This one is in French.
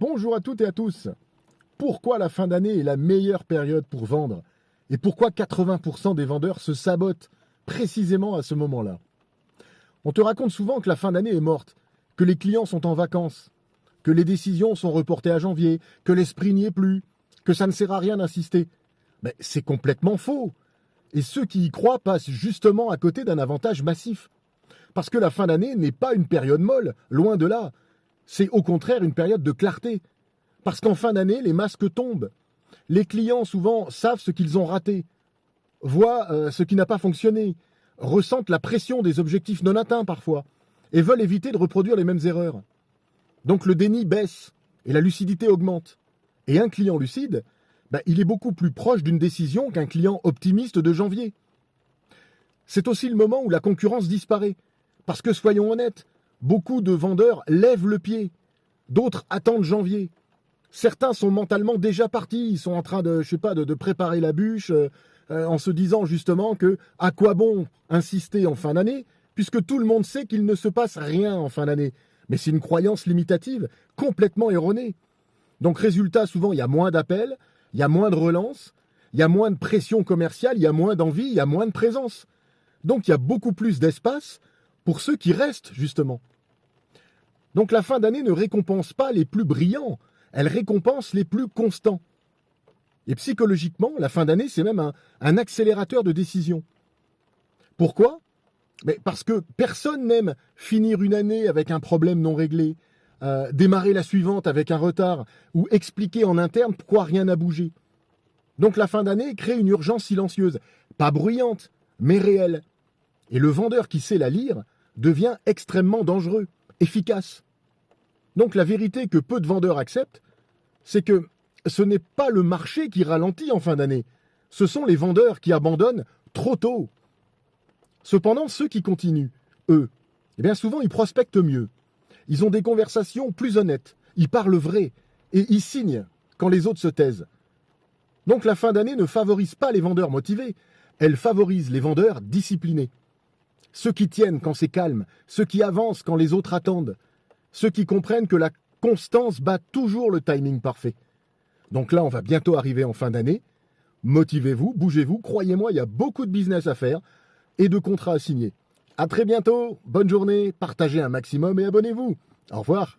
Bonjour à toutes et à tous. Pourquoi la fin d'année est la meilleure période pour vendre? Et pourquoi 80% des vendeurs se sabotent précisément à ce moment-là? On te raconte souvent que la fin d'année est morte, que les clients sont en vacances, que les décisions sont reportées à janvier, que l'esprit n'y est plus, que ça ne sert à rien d'insister. Mais c'est complètement faux. Et ceux qui y croient passent justement à côté d'un avantage massif. Parce que la fin d'année n'est pas une période molle, loin de là. C'est au contraire une période de clarté. Parce qu'en fin d'année, les masques tombent. Les clients, souvent, savent ce qu'ils ont raté, voient ce qui n'a pas fonctionné, ressentent la pression des objectifs non atteints parfois, et veulent éviter de reproduire les mêmes erreurs. Donc le déni baisse, et la lucidité augmente. Et un client lucide, il est beaucoup plus proche d'une décision qu'un client optimiste de janvier. C'est aussi le moment où la concurrence disparaît. Parce que, soyons honnêtes, beaucoup de vendeurs lèvent le pied. D'autres attendent janvier. Certains sont mentalement déjà partis. Ils sont en train de préparer la bûche en se disant justement que à quoi bon insister en fin d'année puisque tout le monde sait qu'il ne se passe rien en fin d'année. Mais c'est une croyance limitative complètement erronée. Donc résultat, souvent, il y a moins d'appels, il y a moins de relances, il y a moins de pression commerciale, il y a moins d'envie, il y a moins de présence. Donc il y a beaucoup plus d'espace pour ceux qui restent, justement. Donc la fin d'année ne récompense pas les plus brillants, elle récompense les plus constants. Et psychologiquement, la fin d'année, c'est même un accélérateur de décision. Pourquoi ? Parce que personne n'aime finir une année avec un problème non réglé, démarrer la suivante avec un retard, ou expliquer en interne pourquoi rien n'a bougé. Donc la fin d'année crée une urgence silencieuse, pas bruyante, mais réelle. Et le vendeur qui sait la lire devient extrêmement dangereux, efficace. Donc la vérité que peu de vendeurs acceptent, c'est que ce n'est pas le marché qui ralentit en fin d'année, ce sont les vendeurs qui abandonnent trop tôt. Cependant, ceux qui continuent, eux, bien souvent ils prospectent mieux. Ils ont des conversations plus honnêtes, ils parlent vrai et ils signent quand les autres se taisent. Donc la fin d'année ne favorise pas les vendeurs motivés, elle favorise les vendeurs disciplinés. Ceux qui tiennent quand c'est calme, ceux qui avancent quand les autres attendent, ceux qui comprennent que la constance bat toujours le timing parfait. Donc là, on va bientôt arriver en fin d'année. Motivez-vous, bougez-vous, croyez-moi, il y a beaucoup de business à faire et de contrats à signer. À très bientôt, bonne journée, partagez un maximum et abonnez-vous. Au revoir.